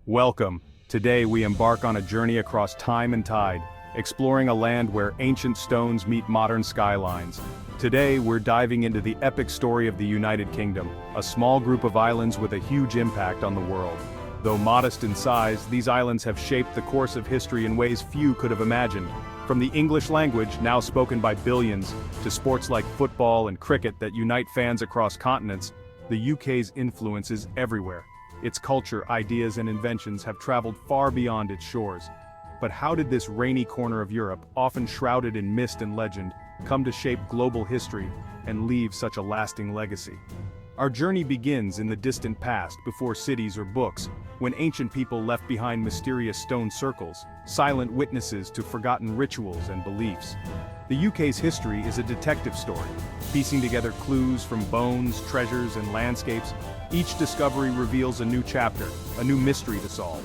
Welcome. Today we embark on a journey across time and tide, exploring a land where ancient stones meet modern skylines. Today we're diving into the epic story of the United Kingdom, a small group of islands with a huge impact on the world. Though modest in size, these islands have shaped the course of history in ways few could have imagined. From the English language, now spoken by billions, to sports like football and cricket that unite fans across continents, the UK's influence is everywhere. Its culture, ideas and inventions have traveled far beyond its shores. But how did this rainy corner of Europe, often shrouded in mist and legend, come to shape global history and leave such a lasting legacy? Our journey begins in the distant past, before cities or books, when ancient people left behind mysterious stone circles, silent witnesses to forgotten rituals and beliefs. The UK's history is a detective story, piecing together clues from bones, treasures and landscapes. Each discovery reveals a new chapter, a new mystery to solve.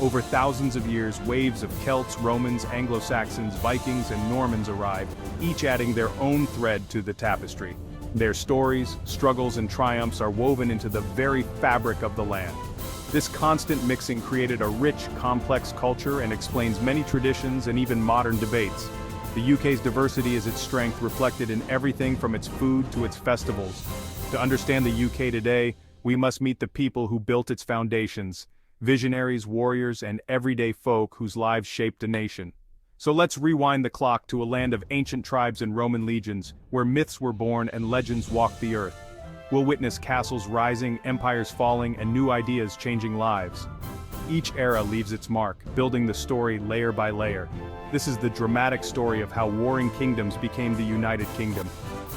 Over thousands of years, waves of Celts, Romans, Anglo-Saxons, Vikings and Normans arrived, each adding their own thread to the tapestry. Their stories, struggles and triumphs are woven into the very fabric of the land. This constant mixing created a rich, complex culture and explains many traditions and even modern debates. The UK's diversity is its strength, reflected in everything from its food to its festivals. To understand the UK today, we must meet the people who built its foundations, visionaries, warriors, and everyday folk whose lives shaped a nation. So let's rewind the clock to a land of ancient tribes and Roman legions, where myths were born and legends walked the earth. We'll witness castles rising, empires falling, and new ideas changing lives. Each era leaves its mark, building the story layer by layer. This is the dramatic story of how warring kingdoms became the United Kingdom.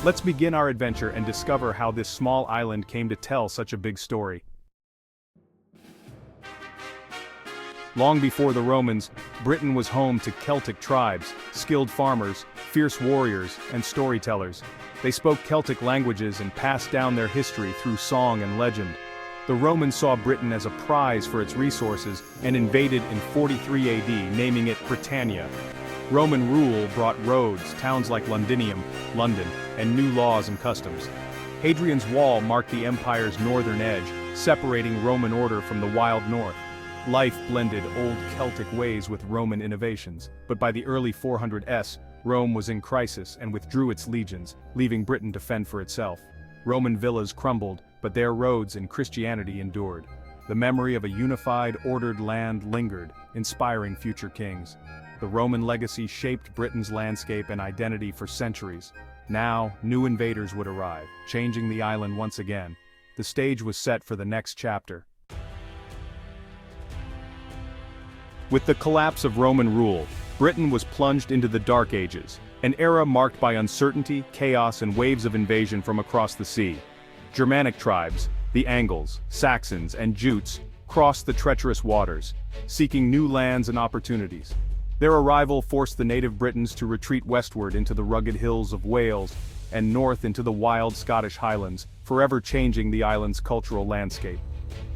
Let's begin our adventure and discover how this small island came to tell such a big story. Long before the Romans, Britain was home to Celtic tribes, skilled farmers, fierce warriors, and storytellers. They spoke Celtic languages and passed down their history through song and legend. The Romans saw Britain as a prize for its resources and invaded in 43 AD, naming it Britannia. Roman rule brought roads, towns like Londinium, London, and new laws and customs. Hadrian's Wall marked the empire's northern edge, separating Roman order from the wild north. Life blended old Celtic ways with Roman innovations, but by the early 400s, Rome was in crisis and withdrew its legions, leaving Britain to fend for itself. Roman villas crumbled, but their roads and Christianity endured. The memory of a unified, ordered land lingered, inspiring future kings. The Roman legacy shaped Britain's landscape and identity for centuries. Now, new invaders would arrive, changing the island once again. The stage was set for the next chapter. With the collapse of Roman rule, Britain was plunged into the Dark Ages, an era marked by uncertainty, chaos, and waves of invasion from across the sea. Germanic tribes, the Angles, Saxons, and Jutes, crossed the treacherous waters, seeking new lands and opportunities. Their arrival forced the native Britons to retreat westward into the rugged hills of Wales and north into the wild Scottish Highlands, forever changing the island's cultural landscape.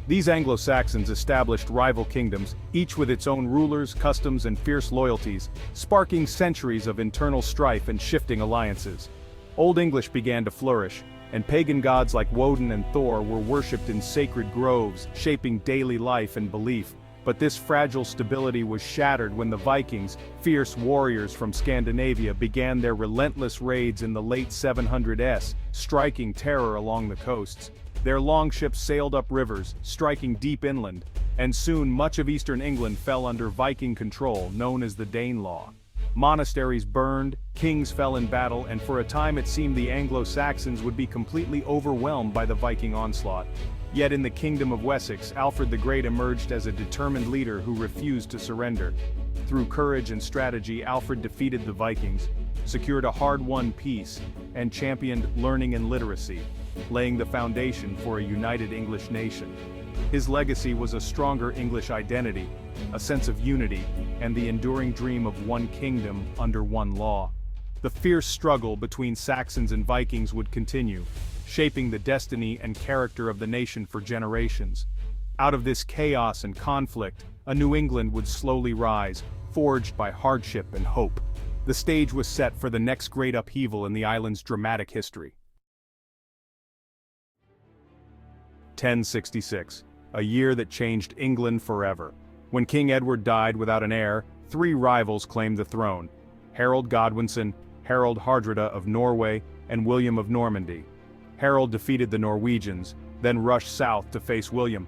These Anglo-Saxons established rival kingdoms, each with its own rulers, customs, and fierce loyalties, sparking centuries of internal strife and shifting alliances. Old English began to flourish, and pagan gods like Woden and Thor were worshipped in sacred groves, shaping daily life and belief. But this fragile stability was shattered when the Vikings, fierce warriors from Scandinavia, began their relentless raids in the late 700s, striking terror along the coasts. Their longships sailed up rivers, striking deep inland, and soon much of eastern England fell under Viking control, known as the Danelaw. Monasteries burned, kings fell in battle, and for a time it seemed the Anglo-Saxons would be completely overwhelmed by the Viking onslaught. Yet in the Kingdom of Wessex, Alfred the Great emerged as a determined leader who refused to surrender. Through courage and strategy, Alfred defeated the Vikings, secured a hard-won peace, and championed learning and literacy, laying the foundation for a united English nation. His legacy was a stronger English identity, a sense of unity, and the enduring dream of one kingdom under one law. The fierce struggle between Saxons and Vikings would continue, shaping the destiny and character of the nation for generations. Out of this chaos and conflict, a New England would slowly rise, forged by hardship and hope. The stage was set for the next great upheaval in the island's dramatic history. 1066. a year that changed England forever. When King Edward died without an heir, three rivals claimed the throne: Harold Godwinson, Harold Hardrada of Norway, and William of Normandy. Harold defeated the Norwegians, then rushed south to face William.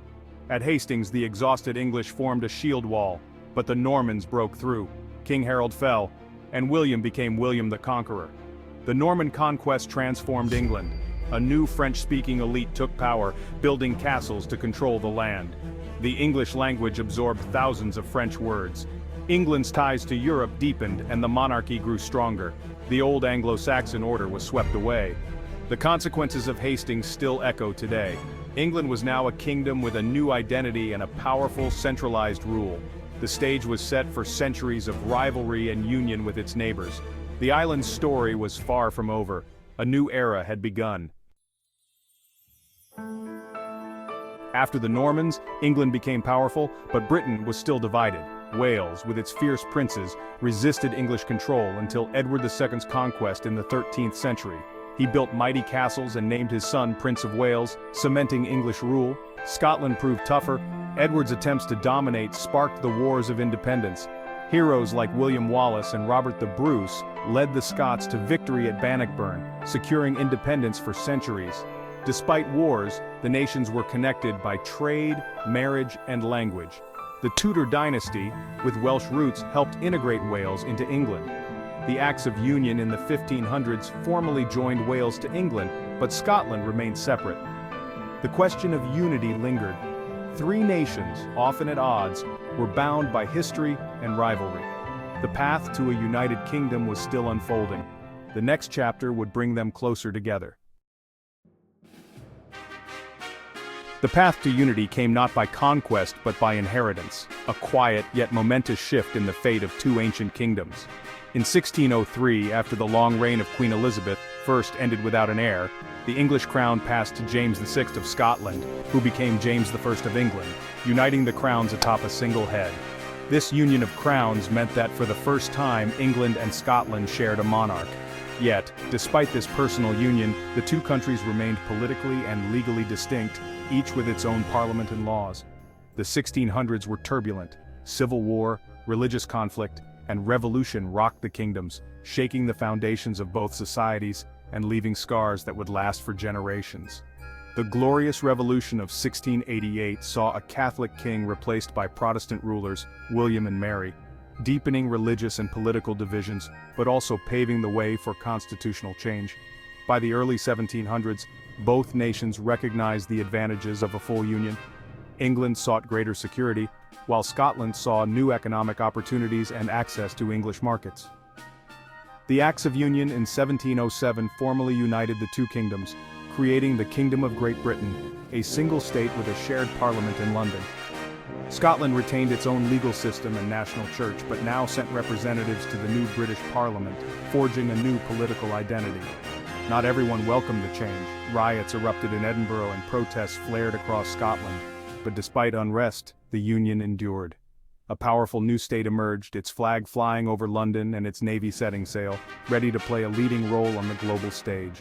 At Hastings, the exhausted English formed a shield wall, but the Normans broke through. King Harold fell, and William became William the Conqueror. The Norman conquest transformed England. A new French-speaking elite took power, building castles to control the land. The English language absorbed thousands of French words. England's ties to Europe deepened and the monarchy grew stronger. The old Anglo-Saxon order was swept away. The consequences of Hastings still echo today. England was now a kingdom with a new identity and a powerful, centralized rule. The stage was set for centuries of rivalry and union with its neighbors. The island's story was far from over. A new era had begun. After the Normans, England became powerful, but Britain was still divided. Wales, with its fierce princes, resisted English control until Edward II's conquest in the 13th century. He built mighty castles and named his son Prince of Wales, cementing English rule. Scotland proved tougher. Edward's attempts to dominate sparked the wars of independence. Heroes like William Wallace and Robert the Bruce led the Scots to victory at Bannockburn, securing independence for centuries. Despite wars, the nations were connected by trade, marriage, and language. The Tudor dynasty, with Welsh roots, helped integrate Wales into England. The Acts of Union in the 1500s formally joined Wales to England, but Scotland remained separate. The question of unity lingered. Three nations, often at odds, were bound by history and rivalry. The path to a united kingdom was still unfolding. The next chapter would bring them closer together. The path to unity came not by conquest but by inheritance, a quiet yet momentous shift in the fate of two ancient kingdoms. In 1603, after the long reign of Queen Elizabeth I ended without an heir, the English crown passed to James VI of Scotland, who became James I of England, uniting the crowns atop a single head. This union of crowns meant that for the first time England and Scotland shared a monarch. Yet, despite this personal union, the two countries remained politically and legally distinct, each with its own parliament and laws. The 1600s were turbulent. Civil war, religious conflict, and revolution rocked the kingdoms, shaking the foundations of both societies and leaving scars that would last for generations. The Glorious Revolution of 1688 saw a Catholic king replaced by Protestant rulers, William and Mary, deepening religious and political divisions, but also paving the way for constitutional change. By the early 1700s, both nations recognized the advantages of a full union. England sought greater security, while Scotland saw new economic opportunities and access to English markets. The Acts of Union in 1707 formally united the two kingdoms, creating the Kingdom of Great Britain, a single state with a shared parliament in London. Scotland retained its own legal system and national church, but now sent representatives to the new British Parliament, forging a new political identity. Not everyone welcomed the change. Riots erupted in Edinburgh and protests flared across Scotland. But despite unrest, the Union endured. A powerful new state emerged, its flag flying over London and its navy setting sail, ready to play a leading role on the global stage.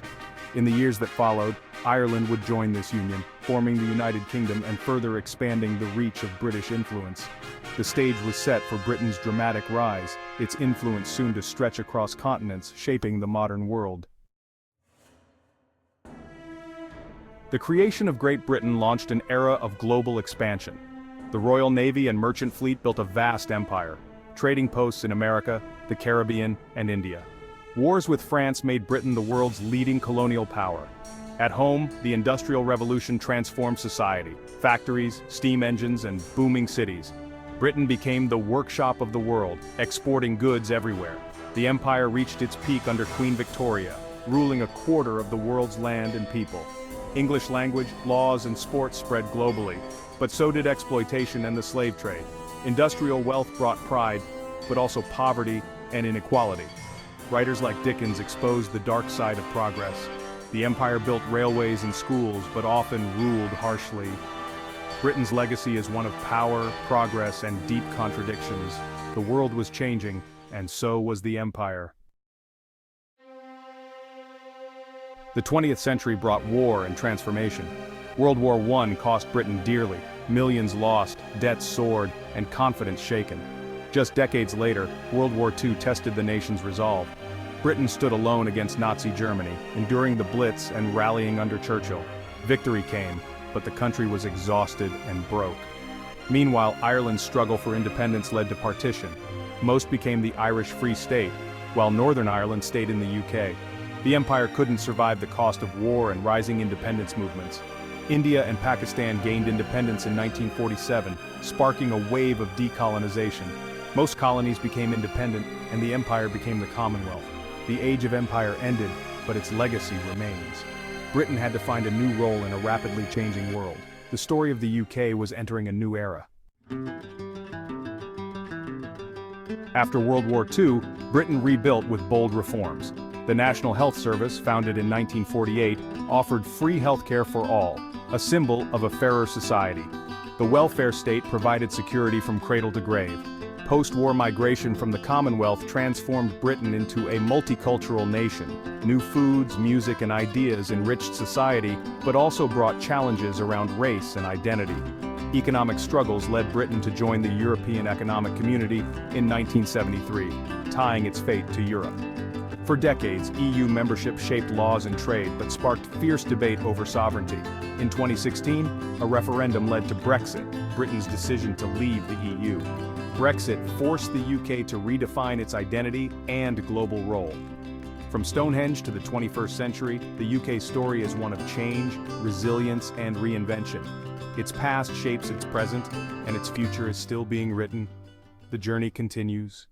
In the years that followed, Ireland would join this union, forming the United Kingdom and further expanding the reach of British influence. The stage was set for Britain's dramatic rise, its influence soon to stretch across continents, shaping the modern world. The creation of Great Britain launched an era of global expansion. The Royal Navy and merchant fleet built a vast empire, trading posts in America, the Caribbean, and India. Wars with France made Britain the world's leading colonial power. At home, the Industrial Revolution transformed society, factories, steam engines, and booming cities. Britain became the workshop of the world, exporting goods everywhere. The empire reached its peak under Queen Victoria, ruling a quarter of the world's land and people. English language, laws, and sports spread globally, but so did exploitation and the slave trade. Industrial wealth brought pride, but also poverty and inequality. Writers like Dickens exposed the dark side of progress. The empire built railways and schools, but often ruled harshly. Britain's legacy is one of power, progress, and deep contradictions. The world was changing, and so was the empire. The 20th century brought war and transformation. World War I cost Britain dearly. Millions lost, debts soared, and confidence shaken. Just decades later, World War II tested the nation's resolve. Britain stood alone against Nazi Germany, enduring the Blitz and rallying under Churchill. Victory came, but the country was exhausted and broke. Meanwhile, Ireland's struggle for independence led to partition. Most became the Irish Free State, while Northern Ireland stayed in the UK. The empire couldn't survive the cost of war and rising independence movements. India and Pakistan gained independence in 1947, sparking a wave of decolonization. Most colonies became independent, and the empire became the Commonwealth. The age of empire ended, but its legacy remains. Britain had to find a new role in a rapidly changing world. The story of the UK was entering a new era. After World War II, Britain rebuilt with bold reforms. The National Health Service, founded in 1948, offered free healthcare for all, a symbol of a fairer society. The welfare state provided security from cradle to grave. Post-war migration from the Commonwealth transformed Britain into a multicultural nation. New foods, music, and ideas enriched society, but also brought challenges around race and identity. Economic struggles led Britain to join the European Economic Community in 1973, tying its fate to Europe. For decades, EU membership shaped laws and trade, but sparked fierce debate over sovereignty. In 2016, a referendum led to Brexit, Britain's decision to leave the EU. Brexit forced the UK to redefine its identity and global role. From Stonehenge to the 21st century, the UK's story is one of change, resilience, and reinvention. Its past shapes its present, and its future is still being written. The journey continues.